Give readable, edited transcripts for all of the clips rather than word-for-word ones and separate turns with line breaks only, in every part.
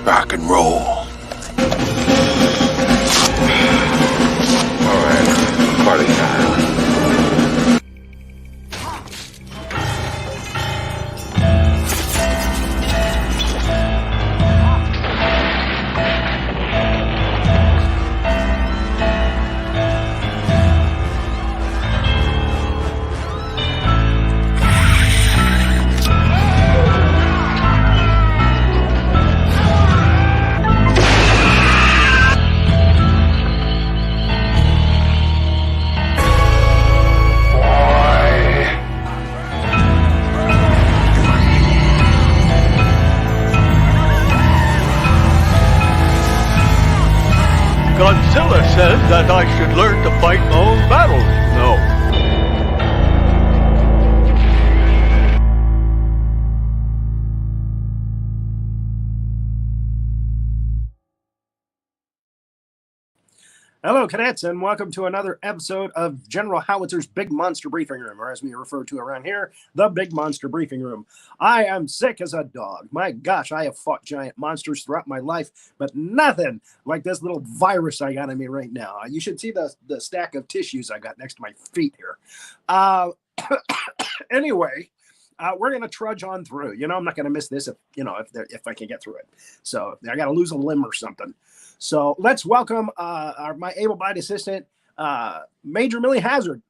Rock and roll. All right, party time.
Godzilla says that I should learn to fight my own battles. No.
Hello, cadets, and welcome to another episode of General Howitzer's Big Monster Briefing Room, or as we refer to around here, the Big Monster Briefing Room. I am sick as a dog. My gosh, I have fought giant monsters throughout my life, but nothing like this little virus I got in me right now. You should see the stack of tissues I got next to my feet here. Anyway, we're going to trudge on through. You know, I'm not going to miss this if I can get through it. So I got to lose a limb or something. So let's welcome my able-bodied assistant, Major Millie Hazzard.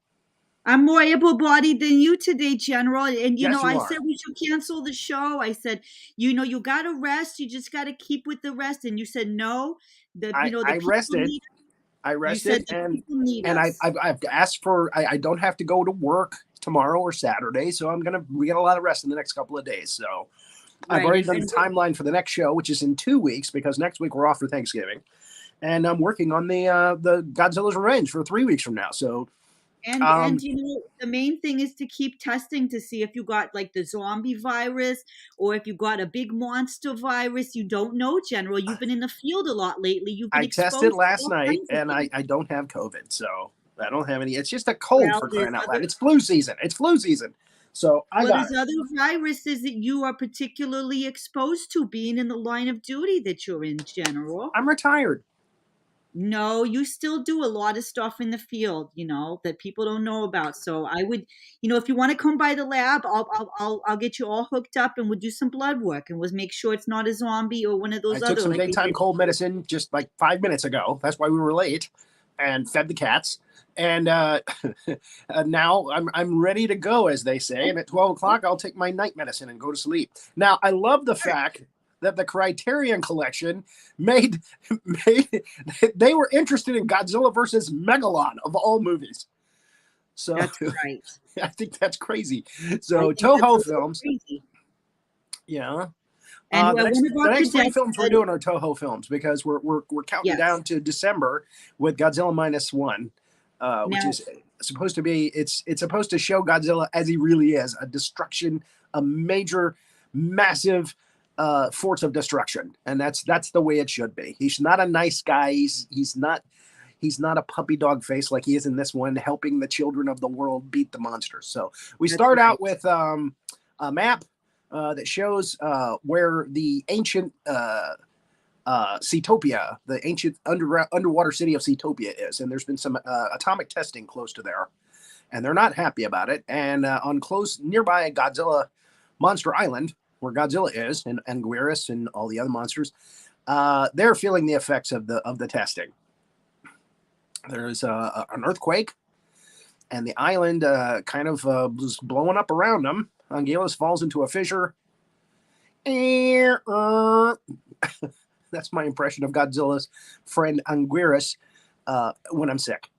I'm more able-bodied than you today, General. And,
Yes,
I said we should cancel the show. I said, you got to rest. You just got to keep with the rest. And you said, no.
I rested. I rested, and I've asked for, I don't have to go to work tomorrow or Saturday. So we get a lot of rest in the next couple of days. So I've already done the timeline for the next show, which is in 2 weeks, because next week we're off for Thanksgiving. And I'm working on the Godzilla's Revenge for 3 weeks from now. So,
and the main thing is to keep testing to see if you got like the zombie virus or if you got a big monster virus. You don't know, General. You've been in the field a lot lately. You've been
tested last night, and I don't have COVID, so I don't have any. It's just a cold, for crying out loud. It's flu season. So there's
other viruses that you are particularly exposed to being in the line of duty that you're in, General.
I'm retired.
No, you still do a lot of stuff in the field, that people don't know about. So I would, if you want to come by the lab, I'll get you all hooked up and we'll do some blood work and we'll make sure it's not a zombie or one of those.
I took some daytime cold medicine just like 5 minutes ago. That's why we were late, and fed the cats. And now I'm ready to go, as they say. And at 12 o'clock, I'll take my night medicine and go to sleep. Now, I love the fact that the Criterion Collection they were interested in Godzilla versus Megalon of all movies. So
that's right.
I think that's crazy. So Toho Films.
Crazy.
Yeah.
And
the next 3 films we're doing are Toho Films, because we're counting down to December with Godzilla -1. Which is supposed to be, it's supposed to show Godzilla as he really is, a major, massive force of destruction, and that's the way it should be. He's not a nice guy. He's not a puppy dog face like he is in this one, helping the children of the world beat the monsters. So we start out with a map that shows where the ancient Seatopia, the ancient underwater city of Seatopia is. And there's been some atomic testing close to there, and they're not happy about it. And on close nearby Godzilla Monster Island, where Godzilla is, and Anguirus and all the other monsters, they're feeling the effects of the testing. There's an earthquake, and the island kind of was blowing up around them. Anguirus falls into a fissure. That's my impression of Godzilla's friend Anguirus when I'm sick.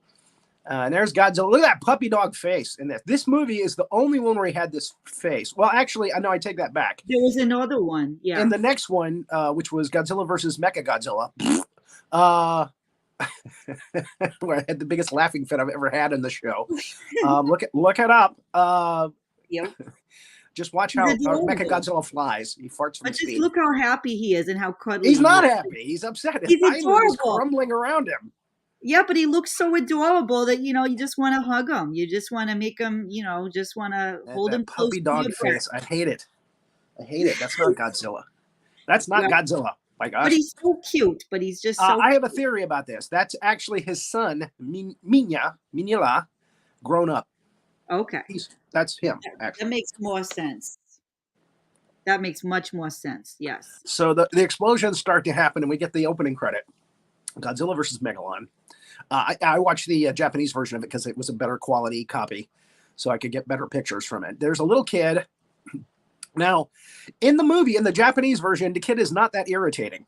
And there's Godzilla. Look at that puppy dog face in this. This movie is the only one where he had this face. Well, actually, I know, I take that back.
There was another one, yeah.
In the next one, which was Godzilla versus Mechagodzilla, where I had the biggest laughing fit I've ever had in the show. Look it up.
Yep.
Just watch how Mechagodzilla flies. He farts from speed.
Just look how happy he is and how cuddly.
He's not happy. He's upset.
He's adorable.
He's crumbling around him.
Yeah, but he looks so adorable that, you just want to hug him. You just want to make him, just want to hold him close.
Puppy dog face. I hate it. That's not Godzilla. That's not Godzilla. My gosh.
But he's so cute. But he's just so.
I have a theory about this. That's actually his son, Mignala, grown up.
Okay.
That's him, actually.
That makes more sense. That makes much more sense. Yes.
So the explosions start to happen, and we get the opening credit. Godzilla versus Megalon. I watched the Japanese version of it because it was a better quality copy, so I could get better pictures from it. There's a little kid. Now, in the movie, in the Japanese version, the kid is not that irritating.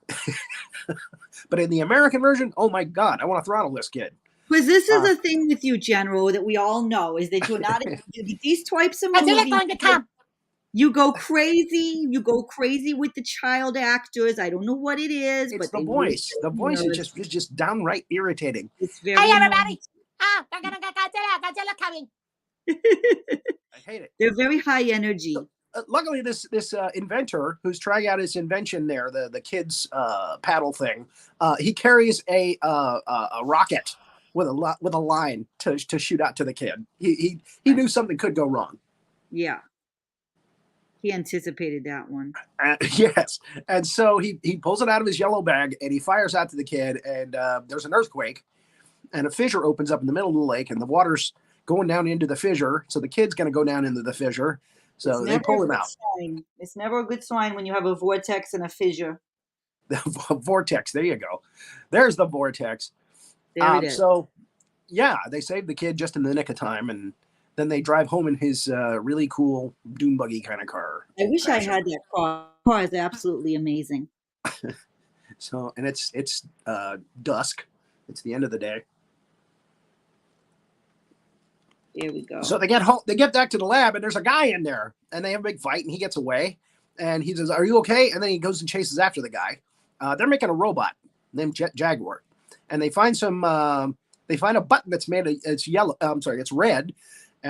But in the American version, oh my God, I want to throttle this kid.
Because this is a thing with you, General, that we all know, is that you're not these types of movies.
Going to come.
You go crazy. You go crazy with the child actors. I don't know what it is,
It's
but
the voice. The voice is just downright irritating.
It's very.
Hey, everybody! They're gonna get Godzilla. Godzilla coming.
I hate it.
They're very high energy.
Luckily, this inventor who's trying out his invention there, the kids paddle thing, he carries a rocket with a line to shoot out to the kid. He knew something could go wrong.
Yeah. He anticipated that one.
Yes. And so he pulls it out of his yellow bag and he fires out to the kid. And there's an earthquake and a fissure opens up in the middle of the lake and the water's going down into the fissure. So the kid's going to go down into the fissure. So they pull him out.
It's never a good sign when you have a vortex and a fissure.
The vortex. There you go. There's the vortex.
There it is.
So, yeah, they save the kid just in the nick of time. And then they drive home in his really cool dune buggy kind of car.
I wish I had that car. The car is absolutely amazing.
So, and it's dusk. It's the end of the day.
Here we go.
So they get home. They get back to the lab, and there's a guy in there, and they have a big fight, and he gets away. And he says, "Are you okay?" And then he goes and chases after the guy. They're making a robot named Jaguar, and they find some. They find a button that's made. It's yellow. It's red.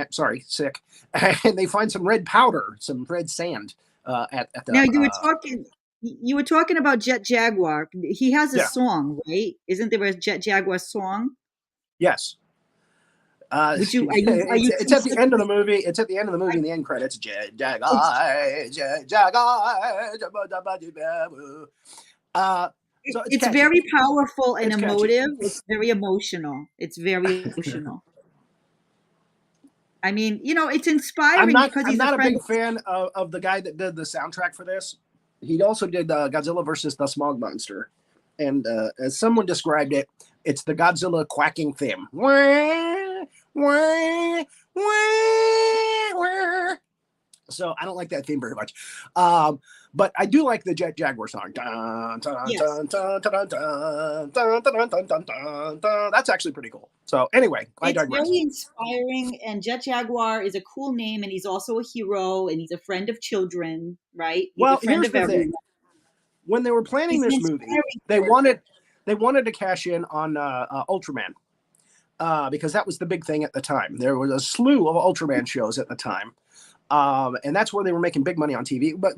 Sick. And they find some red powder, some red sand at the.
Now you were talking about Jet Jaguar. He has a song, right? Isn't there a Jet Jaguar song?
Yes.
It's
at the end of the movie. It's at the end of the movie in the end credits. So
it's very powerful and emotive. It's very emotional. It's very emotional. I mean, it's inspiring because he's
not a big fan of the guy that did the soundtrack for this. He also did Godzilla versus the Smog Monster. And as someone described it, it's the Godzilla quacking theme. So I don't like that theme very much. But I do like the Jet Jaguar song. That's actually pretty cool. So anyway, I digress.
It's very inspiring, and Jet Jaguar is a cool name, and he's also a hero, and he's a friend of children, right? He's a friend of everyone.
Thing. When they were planning this movie, they wanted to cash in on Ultraman. Because that was the big thing at the time. There was a slew of Ultraman shows at the time. And that's where they were making big money on TV, but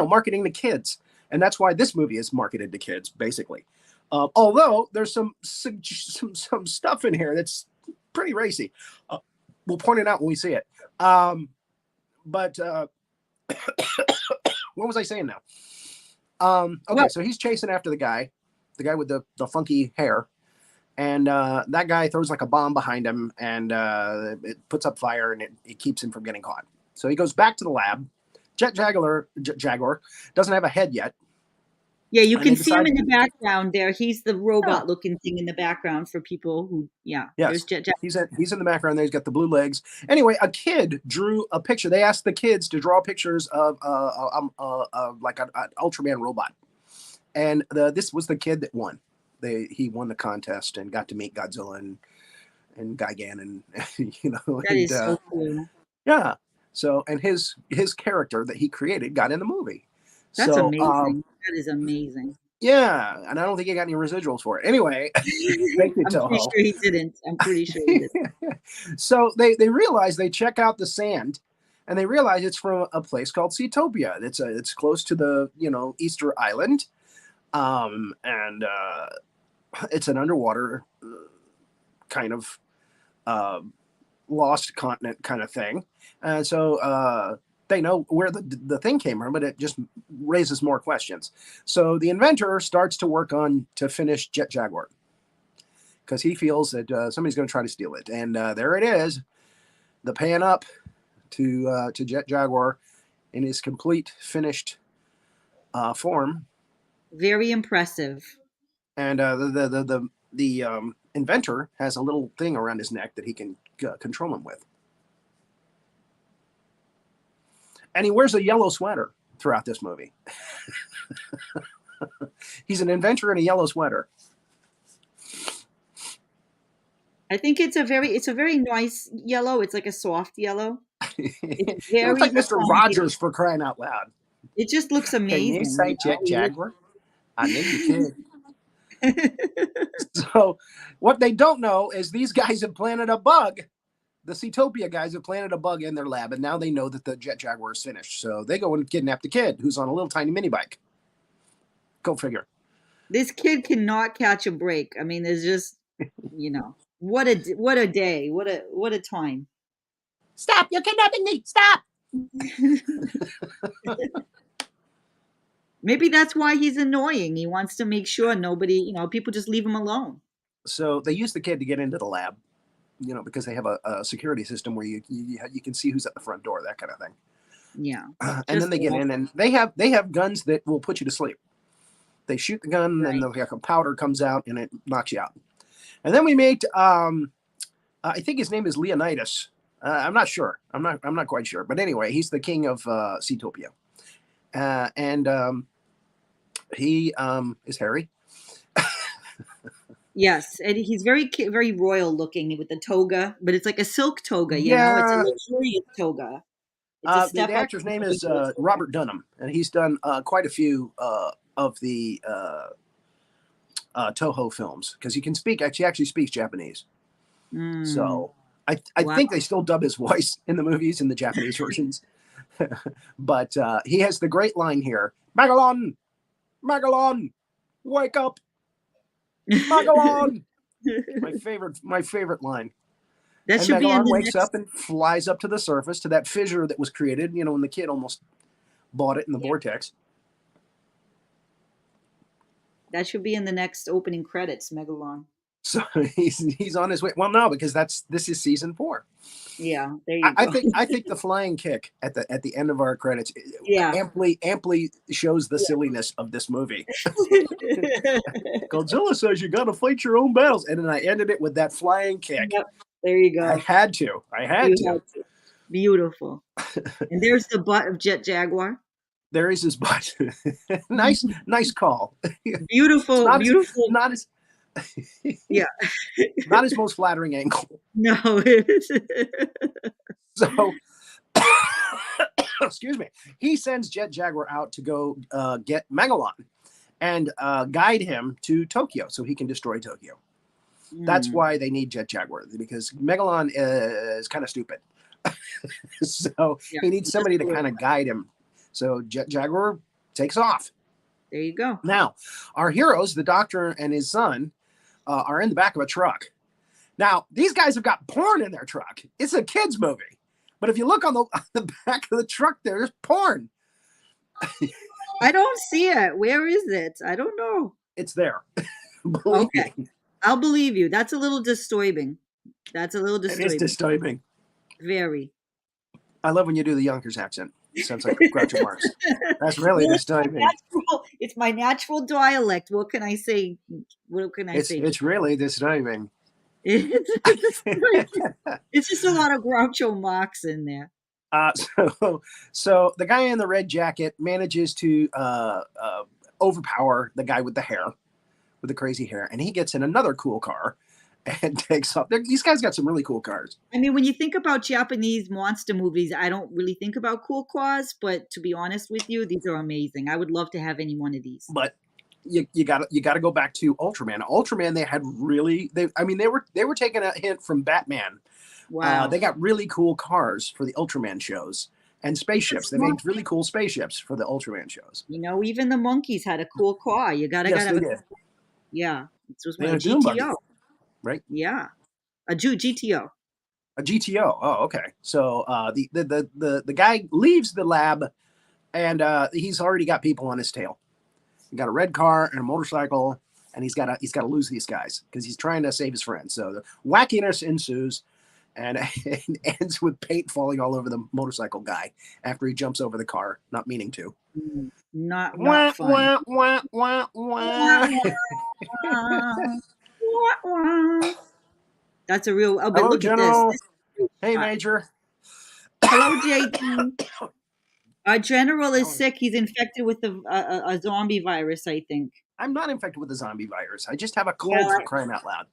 marketing to kids. And that's why this movie is marketed to kids, basically. Although there's some stuff in here that's pretty racy. We'll point it out when we see it. But what was I saying now? Okay, so he's chasing after the guy with the funky hair. And that guy throws like a bomb behind him, and it puts up fire, and it keeps him from getting caught. So he goes back to the lab. Jet Jaguar doesn't have a head yet.
Yeah, you can see him in the background there. He's the robot-looking thing in the background for people who,
Yes.
There's Jet Jaguar.
He's in the background there. He's got the blue legs. Anyway, a kid drew a picture. They asked the kids to draw pictures of like an Ultraman robot. And this was the kid that won. He won the contest and got to meet Godzilla and Gigan and
That is so cool.
Yeah. So and his character that he created got in the movie.
That's amazing. That is amazing.
Yeah, and I don't think he got any residuals for it. Anyway, thank you, Toho.
I'm pretty sure he didn't.
So they realize, they check out the sand, and they realize it's from a place called Seatopia. It's close to the Easter Island, and it's an underwater kind of lost continent kind of thing. And so they know where the thing came from, but it just raises more questions. So the inventor starts to work on to finish Jet Jaguar because he feels that somebody's going to try to steal it. And there it is, the pan up to Jet Jaguar in his complete finished form.
Very impressive.
And the inventor has a little thing around his neck that he can control him with. And he wears a yellow sweater throughout this movie. He's an inventor in a yellow sweater.
I think it's a very nice yellow. It's like a soft yellow. It's
He looks like Mr.
funky.
Rogers, for crying out loud.
It just looks amazing.
Can you say Jet Jaguar? I knew you could. So what they don't know is these guys have planted a bug. The Seatopia guys have planted a bug in their lab, and now they know that the Jet Jaguar is finished. So they go and kidnap the kid who's on a little tiny mini bike. Go figure.
This kid cannot catch a break. I mean, there's just, what a day, what a time.
Stop! You're kidnapping me! Stop!
Maybe that's why he's annoying. He wants to make sure nobody, people just leave him alone.
So they use the kid to get into the lab, because they have a security system where you can see who's at the front door, that kind of thing.
Yeah.
And then they get in, and they have guns that will put you to sleep. They shoot the gun, and the powder comes out, and it knocks you out. And then we meet, I think his name is Leonidas. I'm not sure. I'm not quite sure. But anyway, he's the king of Seatopia. And he is hairy.
Yes, and he's very royal looking with the toga, but it's like a silk toga, it's a luxurious toga.
The actor's name is Robert Dunham, and he's done quite a few of the Toho films because he actually speaks Japanese. So I think they still dub his voice in the movies in the Japanese versions. But he has the great line here: Megalon, Megalon, wake up, Megalon. my favorite line.
That
and
should
Megalon
be in the
wakes up and flies up to the surface to that fissure that was created, when the kid almost bought it in the vortex.
That should be in the next opening credits, Megalon.
So he's on his way. Well, no, because this is season 4.
Yeah, there you go.
I think the flying kick at the end of our credits amply shows the silliness of this movie. Godzilla says you got to fight your own battles, and then I ended it with that flying kick.
Yep, there you go.
I had to.
Beautiful. And there's the butt of Jet Jaguar.
There is his butt. nice call.
Beautiful.
Not his most flattering angle.
No.
So, excuse me. He sends Jet Jaguar out to go get Megalon and guide him to Tokyo so he can destroy Tokyo. That's why they need Jet Jaguar, because Megalon is kind of stupid. So he needs somebody to kind of guide him. So Jet Jaguar takes off.
There you go. Now,
our heroes, the doctor and his son, are in the back of a truck. Now, these guys have got porn in their truck. It's a kid's movie. But if you look on the back of the truck, there's porn.
I don't see it. Where is it? I don't know.
It's there.
Okay. I'll believe you. That's a little disturbing. It is
disturbing.
Very.
I love when you do the Yonkers accent. It sounds like Groucho Marx. That's really disturbing.
It's my natural dialect. What can I say?
It's really disturbing.
It's just a lot of Groucho Marx in there.
So the guy in the red jacket manages to overpower the guy with the crazy hair, and he gets in another cool car and takes off. These guys got some really cool cars.
I mean, when you think about Japanese monster movies, I don't really think about cool cars, but to be honest with you, these are amazing. I would love to have any one of these.
But you got to go back to Ultraman. Ultraman, they were taking a hint from Batman.
Wow.
They got really cool cars for the Ultraman shows and spaceships. They made really cool spaceships for the Ultraman shows.
Even the monkeys had a cool car. You gotta yeah. This was my GTO.
Right?
Yeah. A GTO.
A GTO. Oh, okay. So the guy leaves the lab, and he's already got people on his tail. He got a red car and a motorcycle, and he's got to lose these guys because he's trying to save his friends. So the wackiness ensues, and it ends with paint falling all over the motorcycle guy after he jumps over the car, not meaning to.
Not
Wah,
fun.
wah, wah, wah, wah.
That's a real. Oh, but
Hello,
look
General.
at this.
Hey, Major.
Hello, JD. Our general is sick. He's infected with a zombie virus, I think.
I'm not infected with the zombie virus. I just have a cold for crying out loud.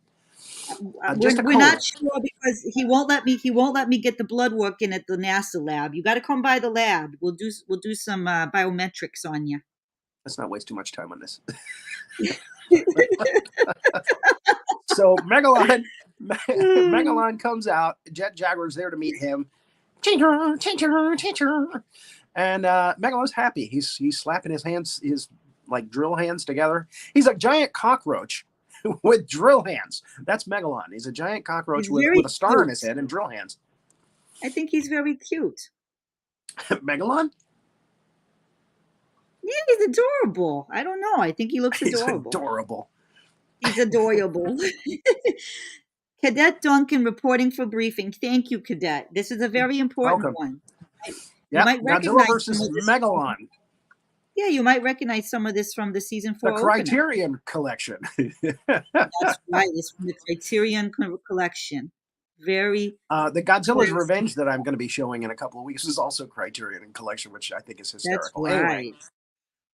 We're not sure because he won't let me. He won't let me get the blood work in at the NASA lab. You got to come by the lab. We'll do some biometrics on you.
Let's not waste too much time on this. So Megalon comes out. Jet Jaguar's there to meet him. Teacher. And Megalon's happy. He's slapping his hands, his like drill hands together. He's a giant cockroach with drill hands. That's Megalon. He's a giant cockroach with a star on his head and drill hands.
I think he's very cute.
Megalon?
Yeah, he's adorable. I don't know. I think he looks adorable.
He's adorable.
He's adorable. Cadet Duncan reporting for briefing. Thank you, Cadet. This is a very important one.
Yeah, Godzilla versus Megalon.
Yeah, you might recognize some of this from the season 4
the Criterion collection.
That's right. It's from the Criterion collection. Very.
The Godzilla's Revenge that I'm going to be showing in a couple of weeks is also Criterion collection, which I think is hysterical.
That's right.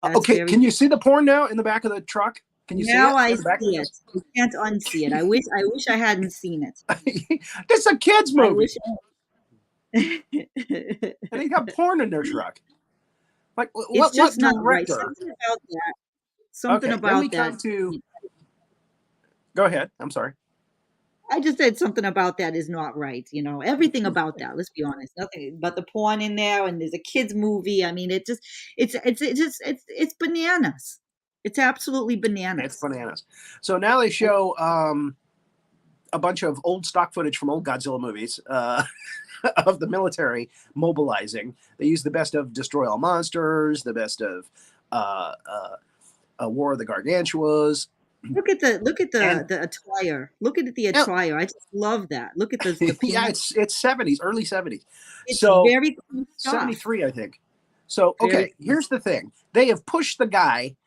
Anyway. Okay, can you see the porn now in the back of the truck? Can you see it?
Now I see it. You can't unsee it. I wish I hadn't seen it.
This is a kid's movie. And they got porn in their truck. Like
it's just
what
not right.
director?
Something about that.
Go ahead. I'm sorry.
I just said something about that is not right. You know, everything about that. Let's be honest. Nothing but the porn in there, and there's a kids movie. I mean, it's bananas. It's absolutely bananas.
It's bananas. So now they show a bunch of old stock footage from old Godzilla movies of the military mobilizing. They use the best of Destroy All Monsters, the best of War of the Gargantuas.
Look at the attire. Look at the attire. I just love that. Look at the
yeah, it's 70s, early 70s.
It's
so
very cool stuff.
73, I think. So okay, here's the thing. They have pushed the guy,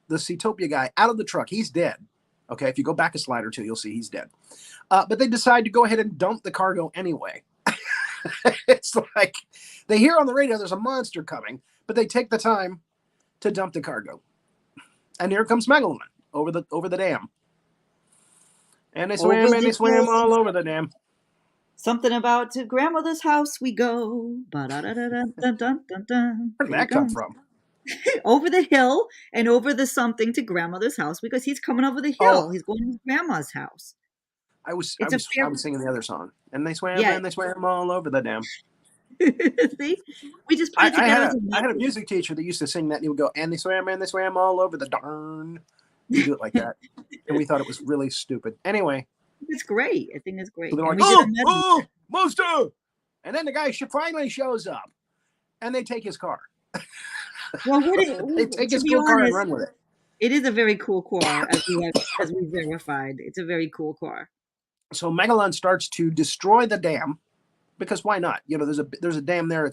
the Seatopia guy, out of the truck. He's dead. Okay, if you go back a slide or two, you'll see he's dead. But they decide to go ahead and dump the cargo anyway. It's like they hear on the radio there's a monster coming, but they take the time to dump the cargo. And here comes Megalon over the dam. And they swam all over the dam.
Something about to grandmother's house we go. Where
did that come from?
Over the hill and over the something to grandmother's house because he's coming over the hill. He's going to his grandma's house.
I was singing the other song. And they swam all over the dam.
See? We just put it together.
I had a music teacher that used to sing that, and he would go, and they swam all over the darn. You do it like that. And we thought it was really stupid. Anyway.
It's great. I think it's great.
So they're like, monster! And then the guy finally shows up, and they take his car.
Well,
they take his cool car and run with it.
It is a very cool car, as we verified. It's a very cool car.
So Megalon starts to destroy the dam, because why not? You know, there's a dam there.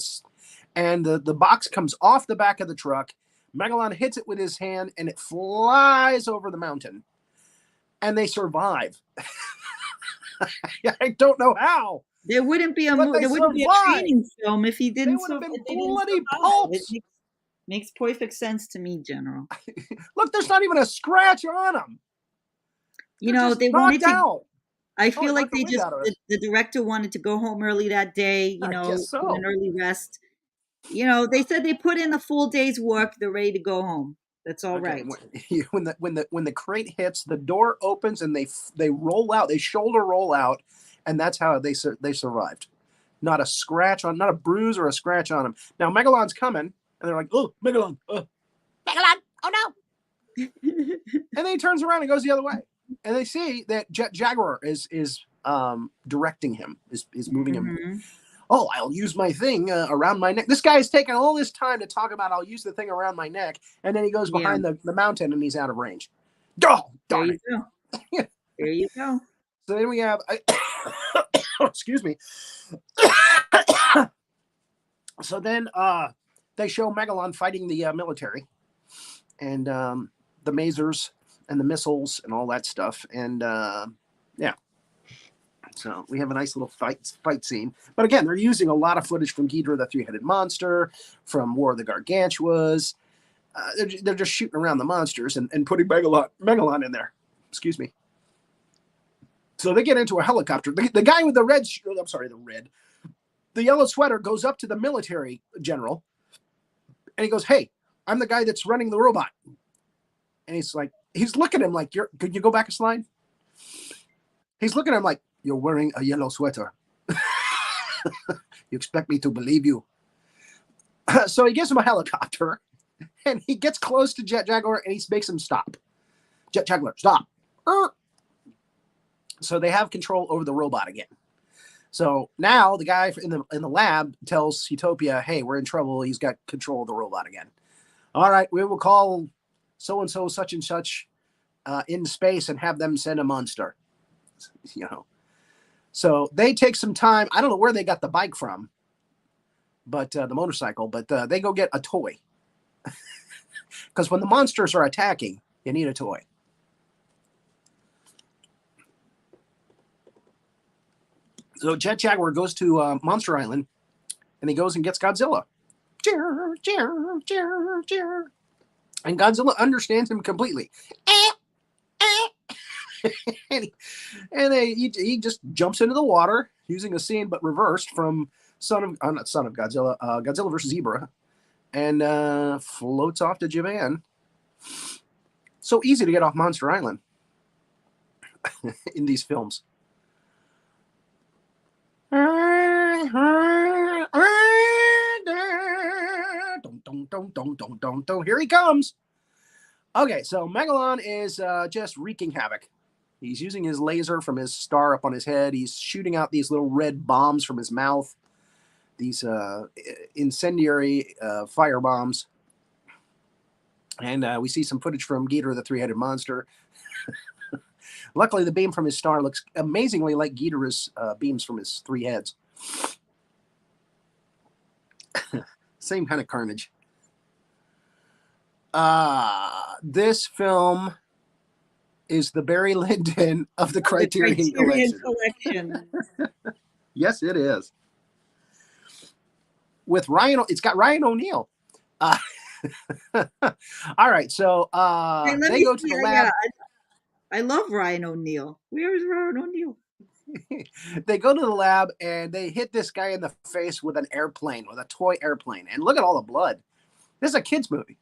And the box comes off the back of the truck. Megalon hits it with his hand, and it flies over the mountain. And they survive. I don't know how.
There wouldn't be a training film if he didn't.
They would have been bloody pulps.
It makes perfect sense to me, General.
Look, there's not even a scratch on them.
You know, they wanted to. I feel like the director wanted to go home early that day. You know, an early rest. You know, they said they put in a full day's work. They're ready to go home. That's all right.
When the crate hits, the door opens and they roll out. They shoulder roll out, and that's how they survived. Not a scratch on, not a bruise or a scratch on them. Now Megalon's coming, and they're like, "Oh, Megalon!
Megalon! Oh no!"
And then he turns around and goes the other way, and they see that Jet Jaguar is directing him, is moving him. Oh, I'll use my thing around my neck. This guy is taking all this time to talk about I'll use the thing around my neck, and then he goes behind the mountain and he's out of range. Oh, darn it.
There you go.
So then we have, excuse me. So then they show Megalon fighting the military and the masers and the missiles and all that stuff. And yeah. So we have a nice little fight scene. But again, they're using a lot of footage from Ghidorah the Three-Headed Monster, from War of the Gargantuas. They're just shooting around the monsters and putting Megalon in there. Excuse me. So they get into a helicopter. The guy with the yellow sweater goes up to the military general and he goes, "Hey, I'm the guy that's running the robot." And he's looking at him like, could you go back a slide? He's looking at him like, "You're wearing a yellow sweater. You expect me to believe you?" So he gives him a helicopter and he gets close to Jet Jaguar and he makes him stop. Jet Jaguar, stop. So they have control over the robot again. So now the guy in the lab tells Utopia, "Hey, we're in trouble. He's got control of the robot again. All right, we will call so-and-so such and such in space and have them send a monster." You know. So they take some time. I don't know where they got the bike from, but the motorcycle, but they go get a toy. Because when the monsters are attacking, you need a toy. So Jet Jaguar goes to Monster Island, and he goes and gets Godzilla. And Godzilla understands him completely. and he just jumps into the water using a scene but reversed from Godzilla, Godzilla versus Zebra, and floats off to Japan. So easy to get off Monster Island in these films. Here he comes. Okay, so Megalon is just wreaking havoc. He's using his laser from his star up on his head. He's shooting out these little red bombs from his mouth, these incendiary fire bombs. And we see some footage from Ghidorah the Three-Headed Monster. Luckily, the beam from his star looks amazingly like Ghidorah's beams from his three heads. Same kind of carnage. This film is the Barry Lyndon of the Criterion Collection. Yes, it is. With Ryan, it's got Ryan O'Neal. All right, so they go to the lab.
Yeah, I love Ryan O'Neal. Where is Ryan O'Neal?
They go to the lab and they hit this guy in the face with an airplane, with a toy airplane. And look at all the blood. This is a kid's movie.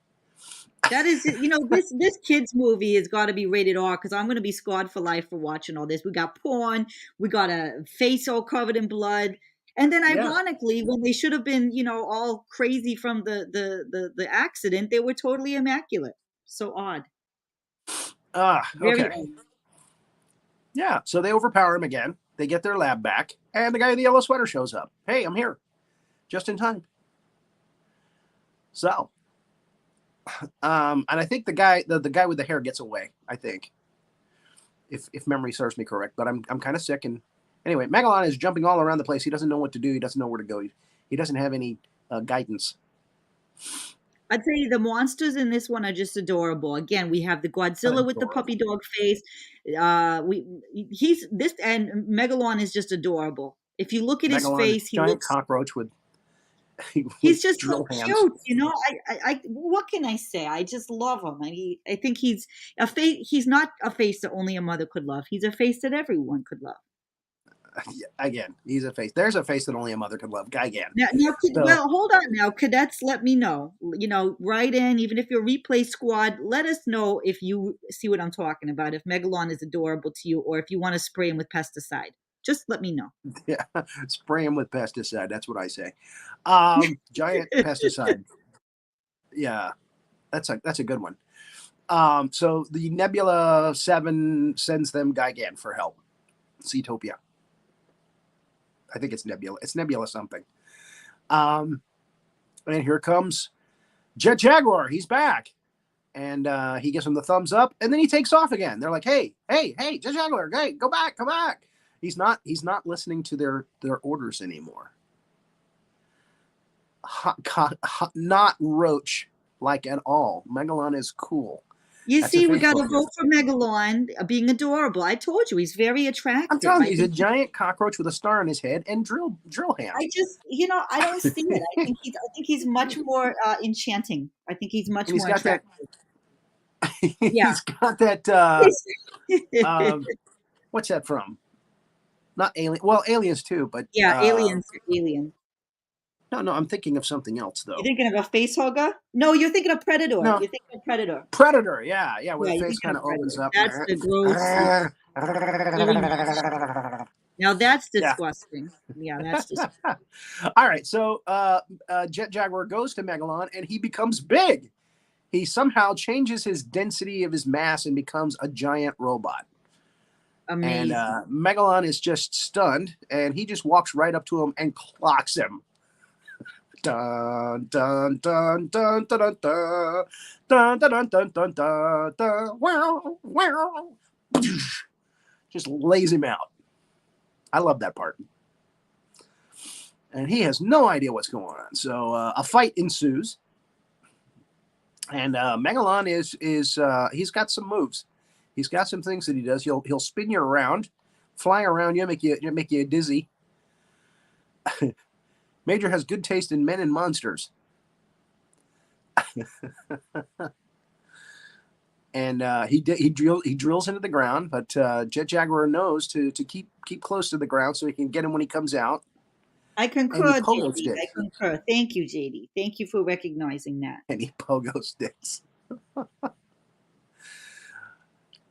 That is, this kid's movie has got to be rated R because I'm going to be scarred for life for watching all this. We got porn. We got a face all covered in blood. And then ironically, when they should have been, all crazy from the accident, they were totally immaculate. So odd.
Okay. Yeah, so they overpower him again. They get their lab back, and the guy in the yellow sweater shows up. "Hey, I'm here, just in time." So, and I think the guy with the hair gets away. I think, if memory serves me correct, but I'm kind of sick. And anyway, Megalon is jumping all around the place. He doesn't know what to do. He doesn't know where to go. He doesn't have any guidance.
I'd say the monsters in this one are just adorable. Again, we have the Godzilla with the puppy dog face. And Megalon is just adorable. If you look at his face, he looks
cockroach with.
He's just so cute, I what can I say? I just love him. I think he's a face. He's not a face that only a mother could love. He's a face that everyone could love.
Again, he's a face. There's a face that only a mother could love. Again.
Well, hold on now. Cadets, let me know. Write in, even if you're replay squad, let us know if you see what I'm talking about, if Megalon is adorable to you, or if you want to spray him with pesticide. Just let me know.
Yeah, spray him with pesticide. That's what I say. Giant pesticide. Yeah, that's a good one. So the Nebula 7 sends them Gigan for help. It's Utopia. I think it's Nebula. It's Nebula something. And here comes Jet Jaguar. He's back. And he gives him the thumbs up, and then he takes off again. They're like, hey, Jet Jaguar, hey, go back. He's not listening to their orders anymore. Not Roach like at all. Megalon is cool.
You see, we got to vote for Megalon being adorable. I told you, he's very attractive.
I'm telling you, he's a giant cockroach with a star on his head and drill hands.
I just, I don't see it. I think he's much more enchanting. I think he's much more attractive.
He's got that. What's that from? Not Alien. Well, Aliens too, but
Alien. No,
I'm thinking of something else though.
You're thinking of a face hugger? No, you're thinking of Predator. No. You're thinking of Predator.
Predator, yeah, where the face kind of opens up.
That's the gross. Now that's disgusting. Yeah, that's disgusting.
All right, so Jet Jaguar goes to Megalon and he becomes big. He somehow changes his density of his mass and becomes a giant robot.
Amazing.
And Megalon is just stunned, and he just walks right up to him and clocks him. Dun dun dun dun dun dun dun dun dun dun dun dun dun. Wow. Just lays him out. I love that part. And he has no idea what's going on. So a fight ensues. And Megalon is he's got some moves. He's got some things that he does. He'll spin you around, fly around you, make you dizzy. Major has good taste in men and monsters. And he drills into the ground, but Jet Jaguar knows to keep close to the ground so he can get him when he comes out.
I concur, JD. I concur. Thank you, JD. Thank you for recognizing that.
And he pogo sticks.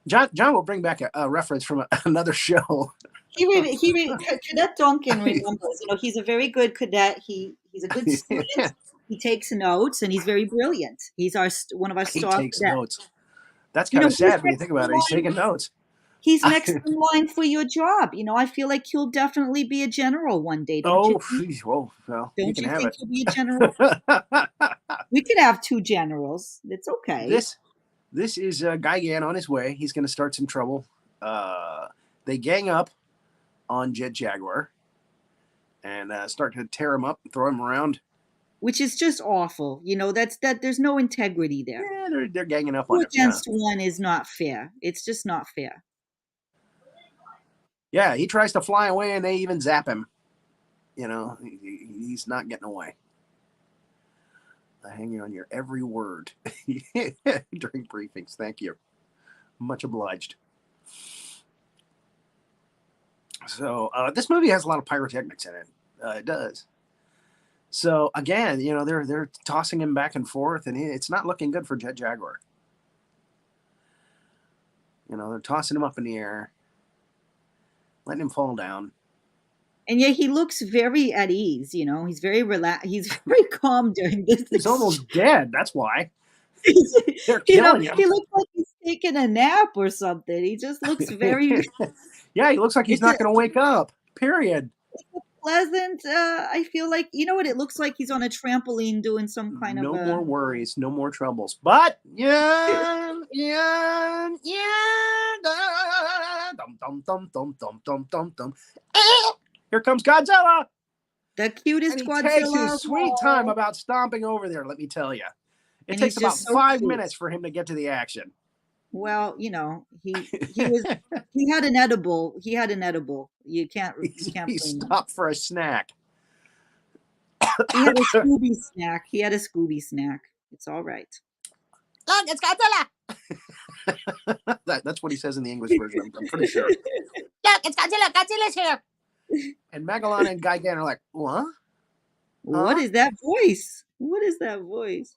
John will bring back a reference from another show.
Cadet Duncan remembers. He's a very good cadet. He's a good student. He takes notes, and he's very brilliant. He's one of our star cadets.
He takes notes. That's kind of sad when you think about it. He's taking notes.
He's next in line for your job. I feel like he'll definitely be a general one day. Don't you think?
Well,
don't you think he'll be a general? We could have two generals. It's okay.
This is Gigan on his way. He's going to start some trouble. They gang up on Jet Jaguar and start to tear him up and throw him around.
Which is just awful. That there's no integrity there.
Yeah, they're ganging up on him.
2 against 1 is not fair. It's just not fair.
Yeah, he tries to fly away and they even zap him. He's not getting away. Hanging on your every word during briefings. Thank you. Much obliged. So this movie has a lot of pyrotechnics in it. It does. So again, they're tossing him back and forth, and it's not looking good for Jet Jaguar. They're tossing him up in the air, letting him fall down.
And yet he looks very at ease, he's very relaxed. He's very calm during this.
He's almost dead. That's why.
They're killing him. He looks like he's taking a nap or something. He just looks very...
Yeah, he looks like he's not going to wake up, period.
It's a pleasant, I feel like, what it looks like? He's on a trampoline doing some kind of...
No more worries, no more troubles. But, yeah. Dum, dum, dum, dum, dum, dum, dum. Here comes Godzilla.
The cutest Godzilla.
He takes his sweet time about stomping over there, let me tell you. It takes about 5 minutes for him to get to the action.
Well, he had an edible. He had an edible. You can't
He stopped for a snack.
He had a Scooby snack. It's all right.
Look, it's Godzilla.
That's what he says in the English version. I'm pretty sure.
Look, it's Godzilla. Godzilla's here.
And Megalon and Gigan are like, what?
What is that voice? What is that voice?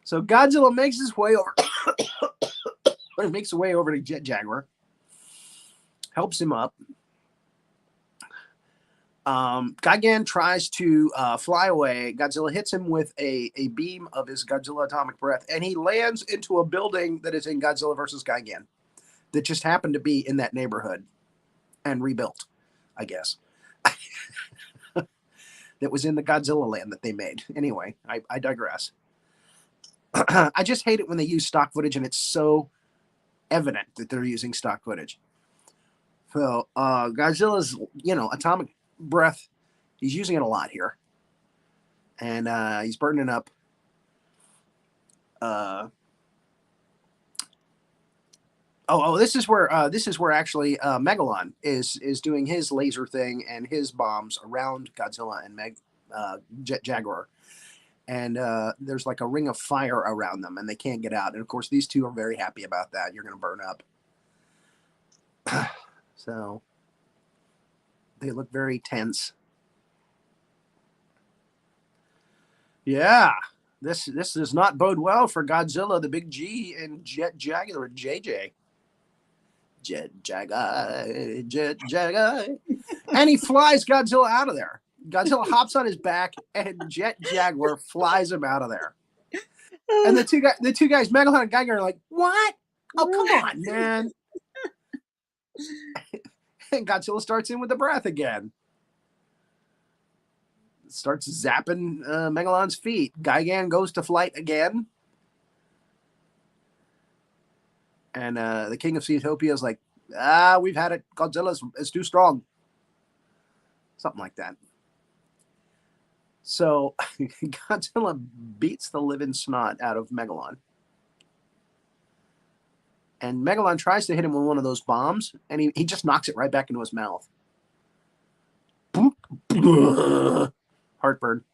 So Godzilla makes his way over. Makes his way over to Jet Jaguar. Helps him up. Gigan tries to fly away. Godzilla hits him with a beam of his Godzilla atomic breath, and he lands into a building that is in Godzilla versus Gigan that just happened to be in that neighborhood. and rebuilt, I guess. That was in the Godzilla land that they made. Anyway, I digress. I just hate it when they use stock footage and it's so evident that they're using stock footage. So Godzilla's, atomic breath, he's using it a lot here. And he's burning up this is where actually Megalon is doing his laser thing and his bombs around Godzilla and Jet Jaguar. And there's like a ring of fire around them and they can't get out. And of course, these two are very happy about that. You're going to burn up. So they look very tense. Yeah, this does not bode well for Godzilla, the Big G, and Jet Jaguar, JJ. Jet Jaguar. And he flies Godzilla out of there. Godzilla hops on his back, and Jet Jaguar flies him out of there. And the two guys, Megalon and Geiger, are like, "What? Oh, come on, man!" And Godzilla starts in with the breath again. Starts zapping Megalon's feet. Gigan goes to flight again. And the King of Zootopia is like, we've had it. Godzilla is too strong. Something like that. So Godzilla beats the living snot out of Megalon. And Megalon tries to hit him with one of those bombs, and he just knocks it right back into his mouth. Heartburn.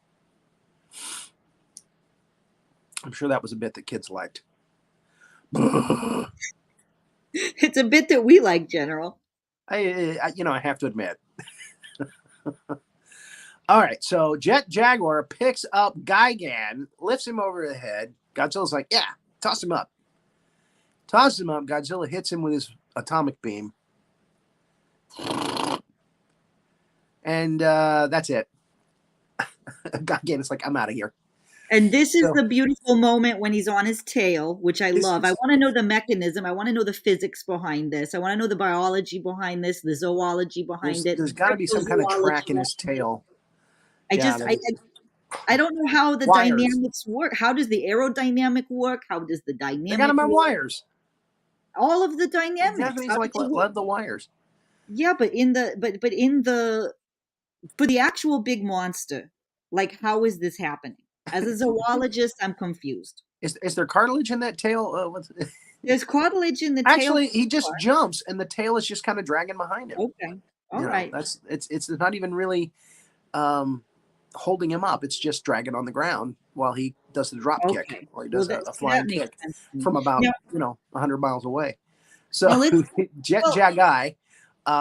I'm sure that was a bit that kids liked.
It's a bit that we like, General.
I have to admit. All right, so Jet Jaguar picks up Gigan, lifts him over the head. Godzilla's like, yeah, toss him up. Tosses him up. Godzilla hits him with his atomic beam. And that's it. Gigan is like, I'm out of here.
And this is the beautiful moment when he's on his tail, which I love. I want to know the mechanism. I want to know the physics behind this. I want to know the biology behind this, the zoology behind it.
There's got to be some kind of track in his tail.
I don't know how the dynamics work. How does the aerodynamic work? How does the dynamic?
They got him on wires.
All of the dynamics.
Japanese like led the wires.
Yeah, but for the actual big monster, like how is this happening? As a zoologist, I'm confused.
Is there cartilage in that tail?
There's cartilage in the tail.
Actually, he just jumps, and the tail is just kind of dragging behind him.
Okay, all right.
It's not even really holding him up. It's just dragging on the ground while he does the drop kick, or he does a flying kick from about 100 miles away. So Jet Jagai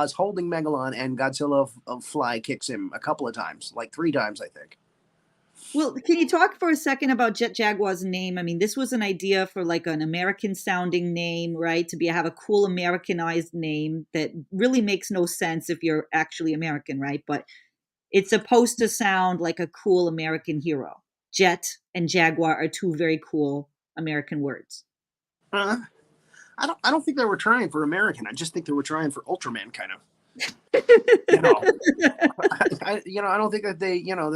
is holding Megalon, and Godzilla fly kicks him a couple of times, like 3 times, I think.
Well, can you talk for a second about Jet Jaguar's name? I mean, this was an idea for like an American-sounding name, right? To have a cool Americanized name that really makes no sense if you're actually American, right? But it's supposed to sound like a cool American hero. Jet and Jaguar are 2 very cool American words.
I don't think they were trying for American. I just think they were trying for Ultraman, kind of. I don't think that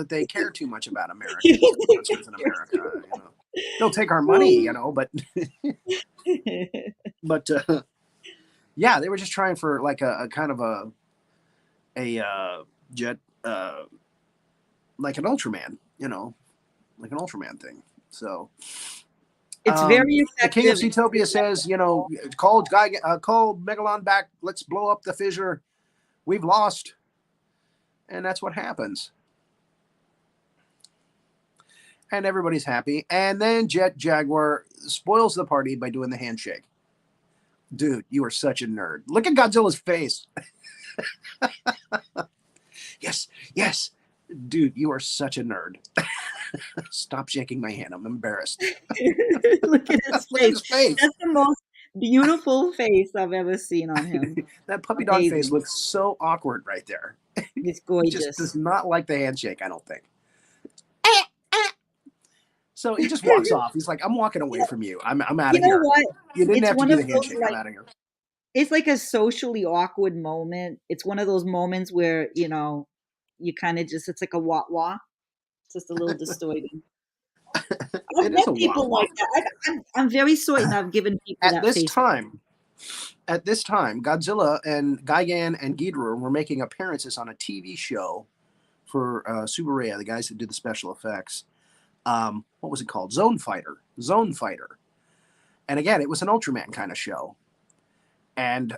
they care too much about Americans in America. They'll take our money, but yeah, they were just trying for like a kind of a jet, like an Ultraman, like an Ultraman thing. So
it's very effective.
The King of Zootopia says, call Megalon back. Let's blow up the fissure. We've lost. And that's what happens. And everybody's happy. And then Jet Jaguar spoils the party by doing the handshake. Dude, you are such a nerd. Look at Godzilla's face. Yes. Dude, you are such a nerd. Stop shaking my hand. I'm embarrassed.
Look at his face. That's the most beautiful face I've ever seen on him.
That puppy dog face looks so awkward right there.
It's gorgeous.
He just does not like the handshake, I don't think. So he just walks off. He's like, I'm walking away from you. I'm out of here.
You know what?
You didn't have to do the handshake. I'm out of here.
It's like a socially awkward moment. It's one of those moments where, you kind of just, it's like a wah-wah. It's just a little distorting. I've
It is
met
a
people
wah-wah.
like that. I'm very certain I've given people
At
that
this
face.
time, Godzilla and Gigan and Ghidorah were making appearances on a TV show for Subaraya, the guys that did the special effects. What was it called? Zone Fighter. And again, it was an Ultraman kind of show. And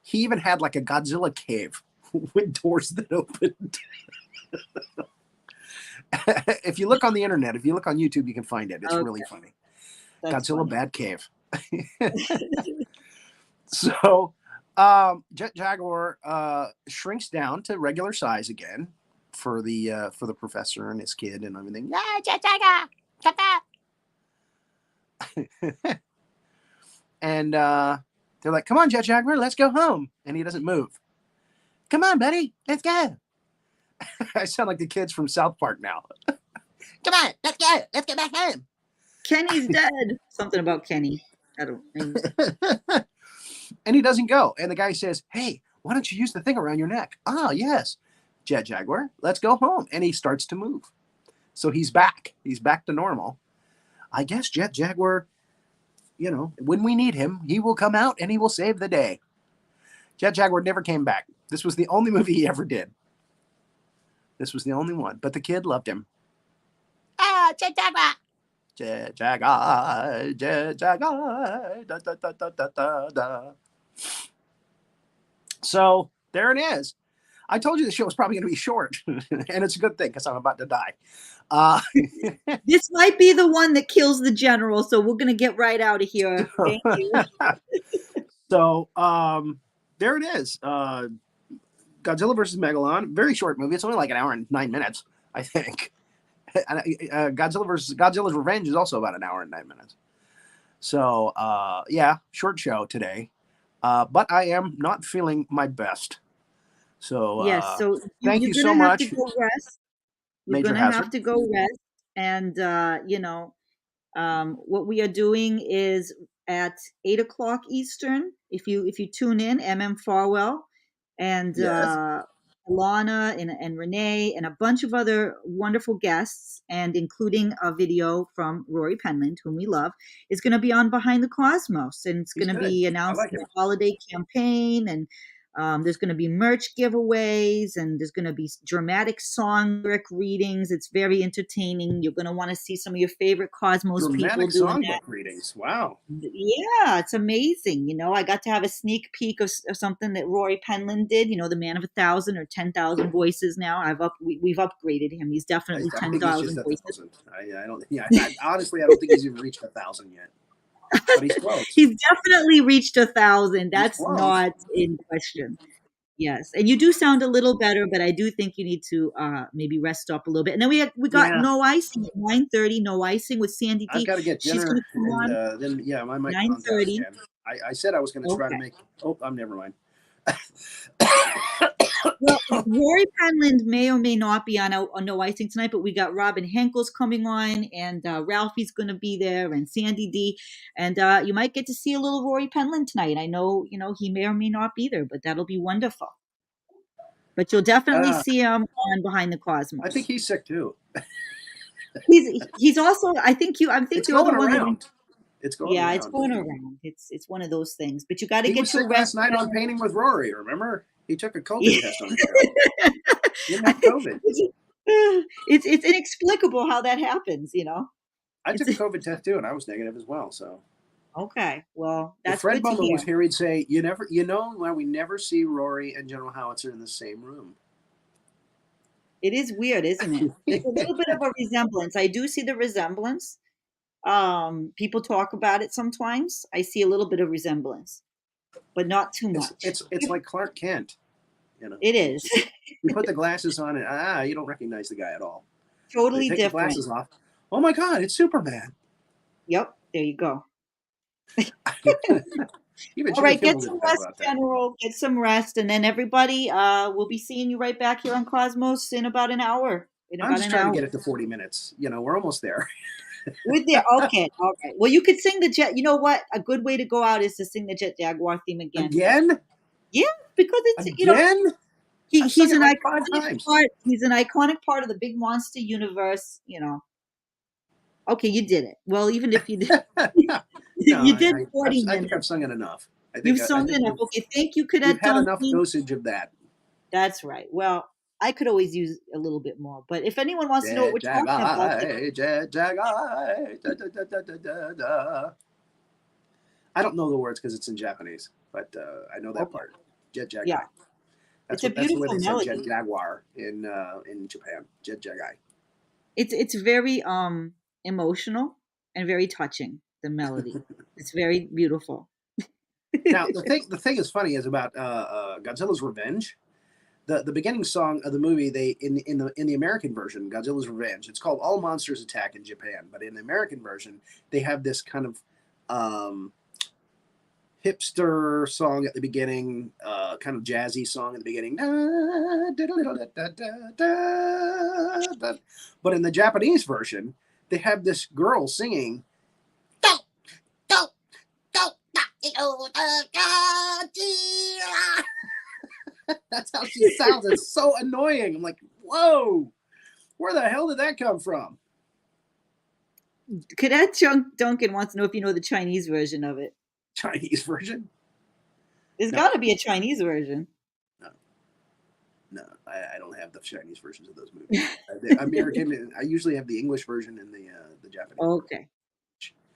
he even had like a Godzilla cave with doors that opened. If you look on the internet, if you look on YouTube, you can find it. It's really funny.
That's
Godzilla
funny.
Bad Cave. So Jet Jaguar shrinks down to regular size again for the professor and his kid and everything.
Yeah, Jet Jaguar. Cut that.
And they're like, "Come on, Jet Jaguar, let's go home." And he doesn't move. "Come on, buddy, let's go." I sound like the kids from South Park now.
Come on, let's go. Let's get back home.
Kenny's dead. Something about Kenny. I don't know.
And he doesn't go. And the guy says, "Hey, why don't you use the thing around your neck?" "Oh, yes. Jet Jaguar, let's go home." And he starts to move. So he's back. He's back to normal. I guess Jet Jaguar, when we need him, he will come out and he will save the day. Jet Jaguar never came back. This was the only movie he ever did. This was the only one. But the kid loved him.
Ah, Jet Jaguar.
Jet Jaguar, Jet Jaguar, da, da, da, da, da, da, da. So there it is. I told you the show was probably going to be short, and it's a good thing because I'm about to die.
This might be the one that kills the general, so we're going to get right out of here. Thank you.
So there it is. Godzilla versus Megalon. Very short movie. It's only like an hour and 9 minutes, I think. Godzilla's Revenge is also about an hour and 9 minutes. So yeah, short show today. But I am not feeling my best. So
Yes, so
thank you so
gonna have
much.
to go rest. You're
Major
gonna
Hazzard.
have to go rest, and what we are doing is at 8 o'clock Eastern. If you tune in, Farwell and
Yes.
Alana and Renee and a bunch of other wonderful guests, and including a video from Rory Penland, whom we love, is going to be on Behind the Cosmos, and it's going to be announcing the holiday campaign, and there's going to be merch giveaways, and there's going to be dramatic song lyric readings. It's very entertaining. You're going to want to see some of your favorite Cosmos people doing that.
Readings. Wow.
Yeah, it's amazing. I got to have a sneak peek of something that Rory Penland did. The man of 1,000 or 10,000 voices. Now we've upgraded him. He's definitely 10,000 voices.
I don't. Yeah, honestly, I don't think he's even reached 1,000 yet. But he's close.
He's definitely reached 1,000. That's not in question. Yes, and you do sound a little better, but I do think you need to maybe rest up a little bit. And then we got No Icing at 9:30. No Icing with Sandy D.
I've got to get dinner.
She's going to come on.
Then yeah, my mic
9:30.
I said I was going to try to make. Oh, I'm never mind.
Well, Rory Penland may or may not be on No Icing tonight, but we got Robin Henkel's coming on, and Ralphie's going to be there, and Sandy D, and you might get to see a little Rory Penland tonight. I know, he may or may not be there, but that'll be wonderful. But you'll definitely see him on Behind the Cosmos.
I think he's sick too.
He's also. I think you're the one that.
It's going around.
It's going around. It's one of those things. But you got to get
your rest. Last night on Painting with Rory. Remember, he took a COVID test on the show. He didn't have COVID.
It's inexplicable how that happens.
I took a COVID test too, and I was negative as well. So.
Okay, well, that's
if Fred
good to
Bowman
hear.
was here, he'd say, "You know why we never see Rory and General Howitzer in the same room."
It is weird, isn't it? There's a little bit of a resemblance. I do see the resemblance. People talk about it sometimes. I see a little bit of resemblance, but not too much.
It's like Clark Kent.
It is.
You put the glasses on and you don't recognize the guy at all.
Totally
take
different.
The glasses off. Oh my God, it's Superman.
Yep, there you go. All right, get some rest, General. Get some rest, and then everybody, we'll be seeing you right back here on Cosmos in about an hour. In
I'm
about
just
an
trying
hour.
to get it to 40 minutes. We're almost there.
We're there. Okay. All right. Well, you could sing the Jet. You know what? A good way to go out is to sing the Jet Jaguar theme again.
Again?
Yeah, because it's
Again? I've sung
he's
it
an
like 5
iconic
times.
part. He's an iconic part of the big monster universe. Okay, you did it. Well, even if you did,
No,
you did 40
I think
minutes.
I've sung it enough.
You've sung enough. Okay, thank you,
we've
Cadet
had enough
Donkey.
dosage of that.
That's right. Well, I could always use a little bit more, but if anyone wants to know what we're talking about,
Jet Jagai, da, da, da, da, da, da, da. I don't know the words because it's in Japanese, but I know that part. Jet Jagai.
Yeah.
That's
It's a
that's the way
beautiful
they say
melody.
Jet Jaguar in Japan. Jet Jagai.
It's very emotional and very touching. The melody. It's very beautiful.
Now the thing is funny is about Godzilla's Revenge. The beginning song of the movie, they in the American version, Godzilla's Revenge, it's called All Monsters Attack in Japan, but in the American version, they have this kind of hipster song at the beginning, kind of jazzy song at the beginning. But in the Japanese version, they have this girl singing.
Go, go, go, Godzilla.
That's how she sounds. It's so annoying. I'm like, whoa, where the hell did that come from?
Cadet Duncan wants to know if you know the Chinese version of it.
Chinese version?
There's
No.
got to be a Chinese version.
No, I don't have the Chinese versions of those movies. The American, I usually have the English version and the Japanese.
Okay.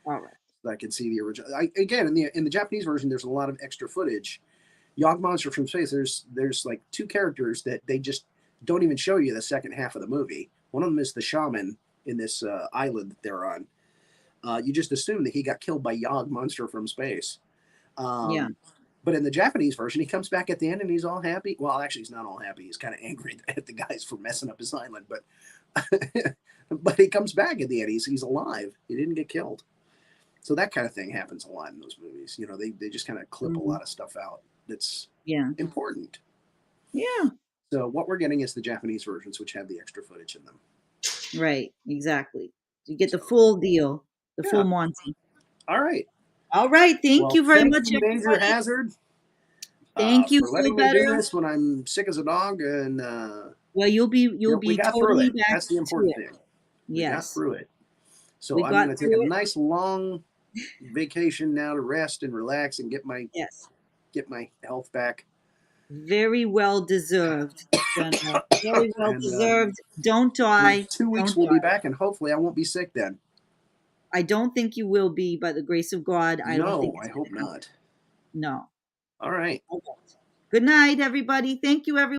All right.
So I can see the original. Again, in the Japanese version, there's a lot of extra footage. Yog Monster from Space, there's like 2 characters that they just don't even show you the second half of the movie. One of them is the shaman in this island that they're on. You just assume that he got killed by Yog Monster from Space.
Yeah.
But in the Japanese version, he comes back at the end and he's all happy. Well, actually, he's not all happy. He's kind of angry at the guys for messing up his island. But but he comes back at the end. He's alive. He didn't get killed. So that kind of thing happens a lot in those movies. They just kind of clip a lot of stuff out that's important.
Yeah.
So what we're getting is the Japanese versions, which have the extra footage in them.
Right. Exactly. You get the full deal, the full Monty.
All right.
All right. Thank you very much,
Major
everybody.
Hazard.
Thank you.
For letting
Feel
me do
better.
this when I'm sick as a dog, and
well, you'll be
we got
totally
through it.
back.
That's the important thing. We got
Yes.
through it. So
We
I'm
got
going to take
through
a
it.
nice long vacation now to rest and relax and get my health back.
Very well deserved, General. Very well
And,
deserved. Don't die.
In 2 weeks
Don't
we'll be
die.
back, and hopefully I won't be sick then.
I don't think you will be, by the grace of God. I don't think.
I hope not.
No.
All right.
Okay. Good night, everybody. Thank you, everyone.